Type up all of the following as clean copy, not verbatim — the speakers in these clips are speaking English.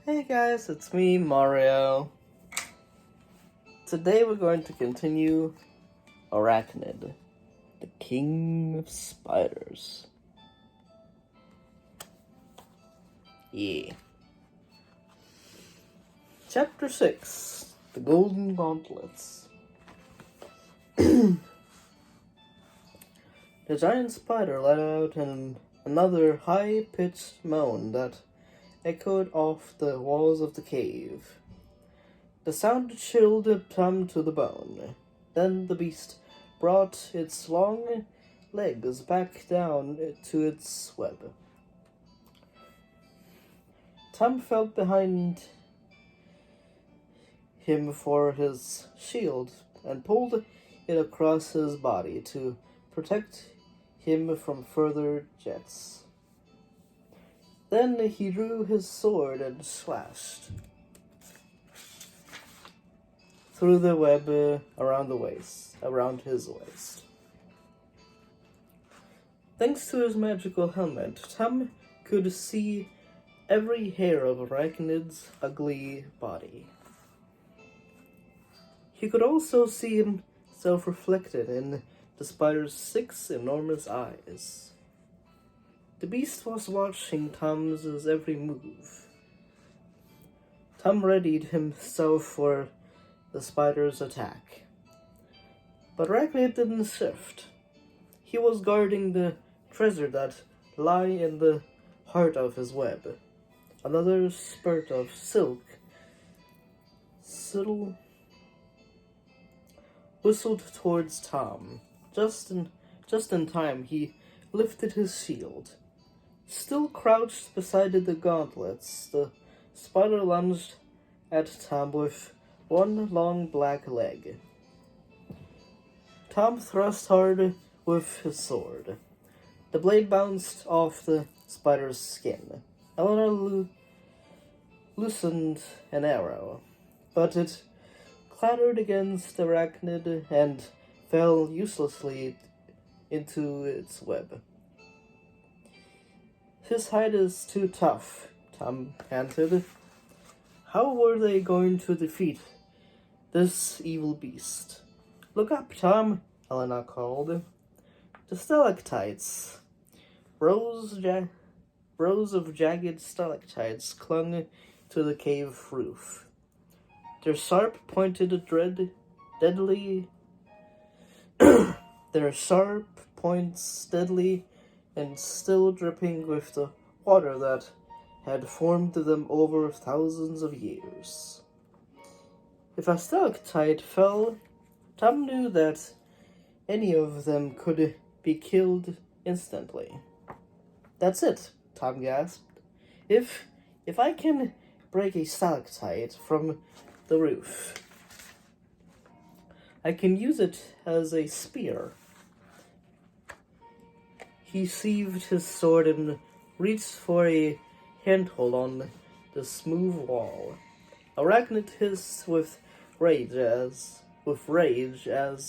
Hey guys, it's me, Mario. Today we're going to continue Arachnid, the king of spiders. Yeah. Chapter 6, The Golden Gauntlets. The giant spider let out another high-pitched moan that echoed off the walls of the cave. The sound chilled Tom to the bone. Then the beast brought its long legs back down to its web. Tom felt behind him for his shield and pulled it across his body to protect him from further jets. Then he drew his sword and slashed through the web around his waist. Thanks to his magical helmet, Tom could see every hair of Arachnid's ugly body. He could also see himself reflected in the spider's 6 enormous eyes. The beast was watching Tom's every move. Tom readied himself for the spider's attack. But Arachnid didn't shift. He was guarding the treasure that lay in the heart of his web. Another spurt of silk whistled towards Tom. Just in time, he lifted his shield. Still crouched beside the gauntlets, the spider lunged at Tom with one long black leg. Tom thrust hard with his sword. The blade bounced off the spider's skin. Eleanor loosened an arrow, but it clattered against Arachnid and fell uselessly into its web. His hide is too tough, Tom panted. How were they going to defeat this evil beast? Look up, Tom, Elena called. The stalactites. Rows of jagged stalactites clung to the cave roof. Their sharp points deadly and still dripping with the water that had formed them over thousands of years. If a stalactite fell, Tom knew that any of them could be killed instantly. That's it, Tom gasped. If I can break a stalactite from the roof, I can use it as a spear. He sheathed his sword and reached for a handhold on the smooth wall. Arachnid hissed with rage as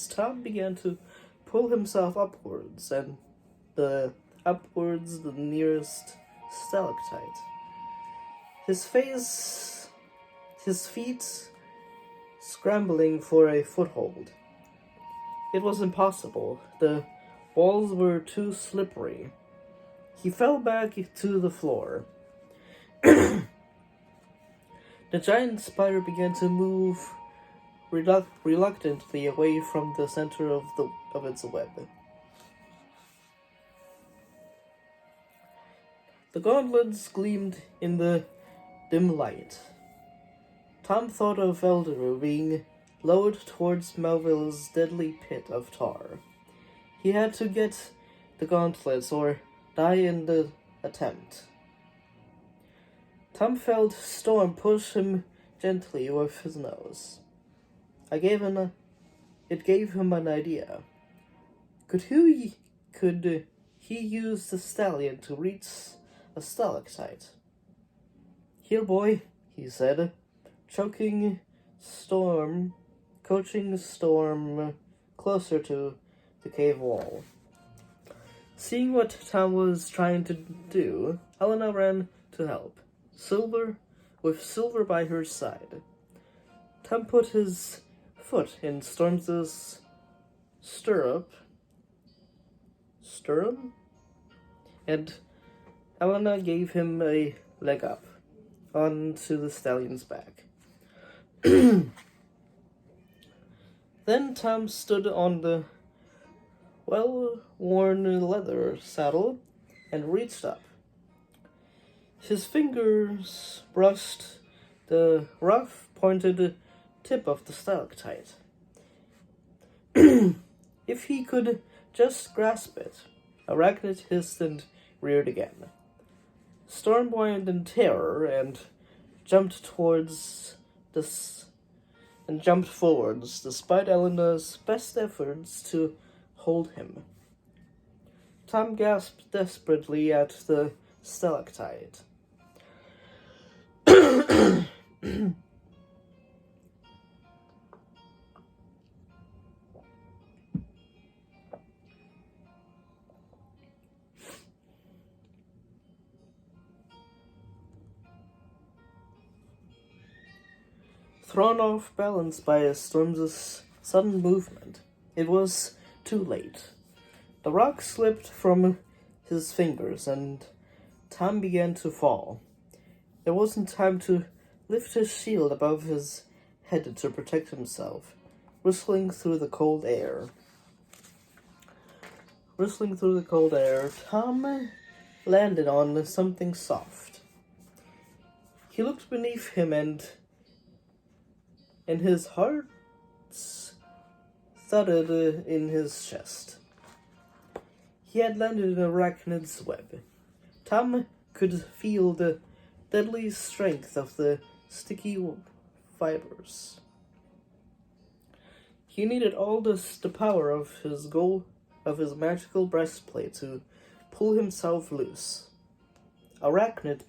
Tom began to pull himself upwards the nearest stalactite. His feet scrambling for a foothold. It was impossible. The walls were too slippery. He fell back to the floor. The giant spider began to move reluctantly away from the center of its web. The gauntlets gleamed in the dim light. Tom thought of Elderu being lowered towards Melville's deadly pit of tar. He had to get the gauntlets or die in the attempt. Tom felt Storm push him gently with his nose. It gave him an idea. Could he use the stallion to reach a stalactite? Here, boy, he said, coaching Storm closer to the cave wall. Seeing what Tom was trying to do, Helena ran to help. Silver with Silver by her side. Tom put his foot in Storm's stirrup, and Elena gave him a leg up onto the stallion's back. Then Tom stood on the well-worn leather saddle and reached up. His fingers brushed the rough, pointed tip of the stalactite. If he could just grasp it, Arachnid hissed and reared again. Storm whined in terror and jumped forwards despite Elena's best efforts to hold him. Tom gasped desperately at the stalactite. Thrown off balance by Storm's sudden movement, it was too late. The rock slipped from his fingers, and Tom began to fall. There wasn't time to lift his shield above his head to protect himself, whistling through the cold air. Tom landed on something soft. He looked beneath him, and his heart thudded in his chest. He had landed in Arachnid's web. Tom could feel the deadly strength of the sticky fibers. He needed all the power of his magical breastplate to pull himself loose. Arachnid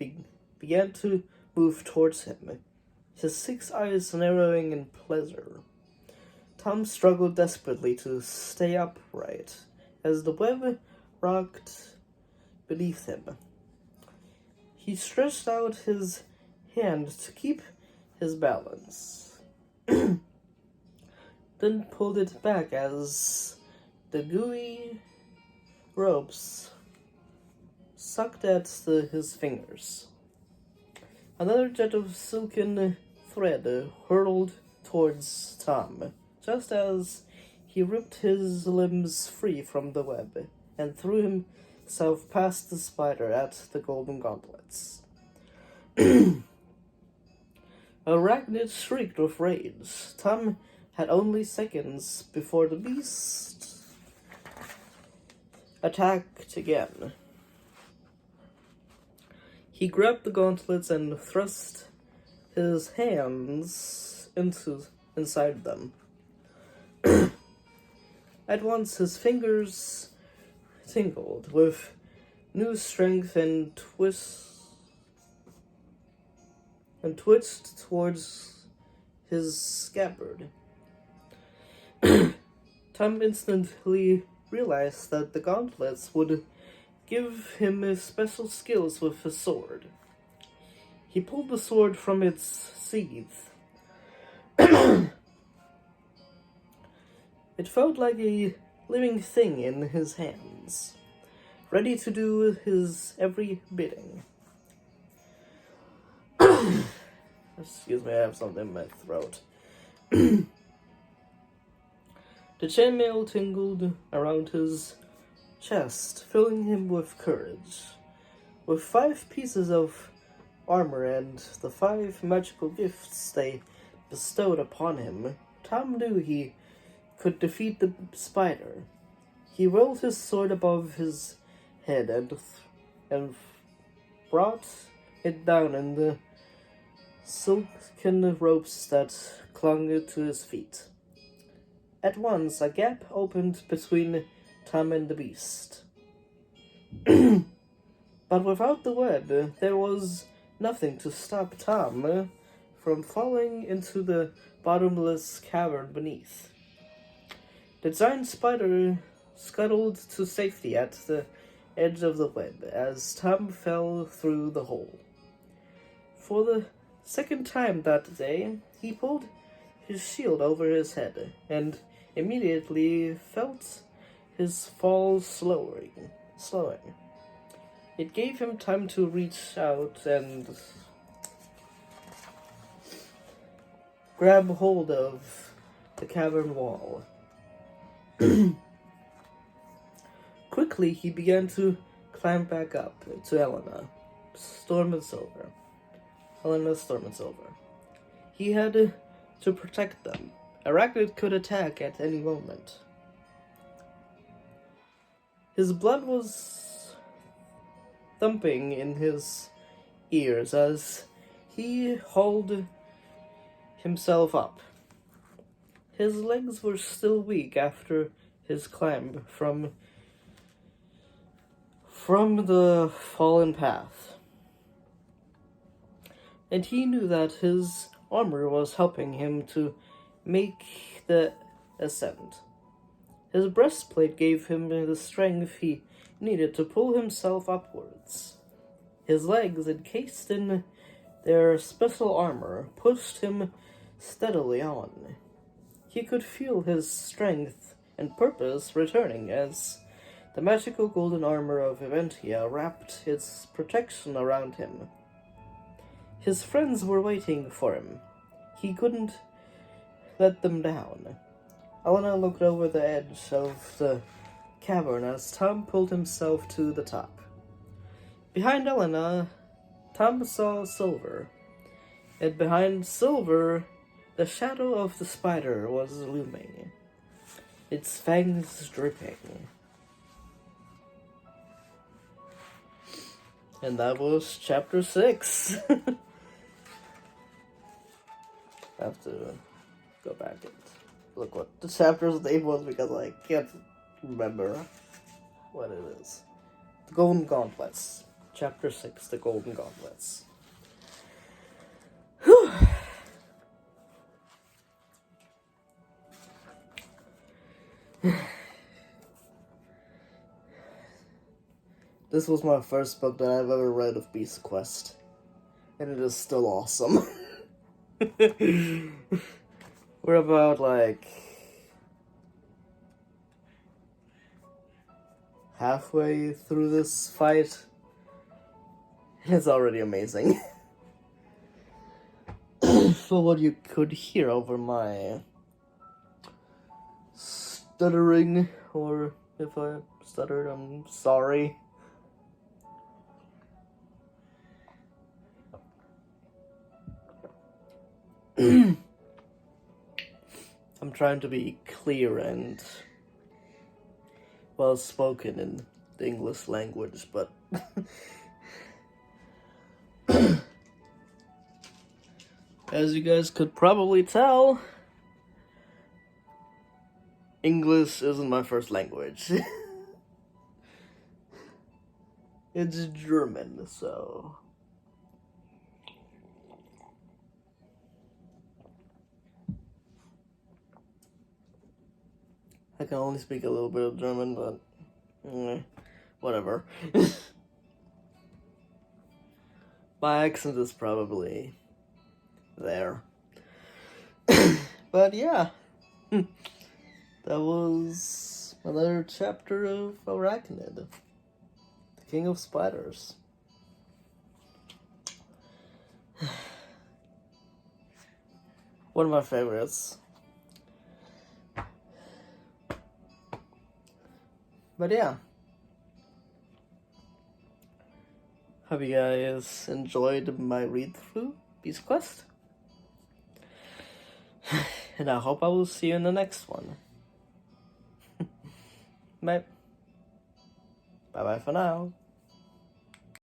began to move towards him, his 6 eyes narrowing in pleasure. Tom struggled desperately to stay upright as the web rocked beneath him. He stretched out his hand to keep his balance, then pulled it back as the gooey ropes sucked at his fingers. Another jet of silken thread hurtled towards Tom, just as he ripped his limbs free from the web and threw himself past the spider at the golden gauntlets. Arachnid shrieked with rage. Tom had only seconds before the beast attacked again. He grabbed the gauntlets and thrust his hands inside them. At once his fingers tingled with new strength and twitched towards his scabbard. Tom instantly realized that the gauntlets would give him special skills with his sword. He pulled the sword from its sheath. It felt like a living thing in his hands, ready to do his every bidding. Excuse me, I have something in my throat. The chainmail tingled around his chest, filling him with courage. With 5 pieces of armor and the 5 magical gifts they bestowed upon him, Tom knew he could defeat the spider. He rolled his sword above his head and brought it down in the silken ropes that clung to his feet. At once, a gap opened between Tom and the beast. But without the web, there was nothing to stop Tom from falling into the bottomless cavern beneath. The giant spider scuttled to safety at the edge of the web as Tom fell through the hole. For the Second time that day, he pulled his shield over his head and immediately felt his fall slowing. It gave him time to reach out and grab hold of the cavern wall. Quickly, he began to climb back up to Helena, Storm and Silver. He had to protect them. Arachnid could attack at any moment. His blood was thumping in his ears as he hauled himself up. His legs were still weak after his climb from the fallen path, and he knew that his armor was helping him to make the ascent. His breastplate gave him the strength he needed to pull himself upwards. His legs, encased in their special armor, pushed him steadily on. He could feel his strength and purpose returning as the magical golden armor of Eventia wrapped its protection around him. His friends were waiting for him. He couldn't let them down. Helena looked over the edge of the cavern as Tom pulled himself to the top. Behind Helena, Tom saw Silver, and behind Silver, the shadow of the spider was looming, its fangs dripping. And that was chapter 6. I have to go back and look what the chapter's name was because I can't remember what it is. The Golden Gauntlets. Chapter 6, The Golden Gauntlets. Whew. This was my first book that I've ever read of Beast Quest, and it is still awesome. We're about, like, halfway through this fight, and it's already amazing. For what you could hear over my stuttering, or if I stuttered, I'm sorry. I'm trying to be clear and well spoken in the English language, but as you guys could probably tell, English isn't my first language. It's German, so I can only speak a little bit of German, but whatever. My accent is probably there. But yeah, that was another chapter of Arachnid, the King of Spiders. One of my favorites. But yeah, hope you guys enjoyed my read-through Beast Quest, and I hope I will see you in the next one. Bye. Bye-bye for now.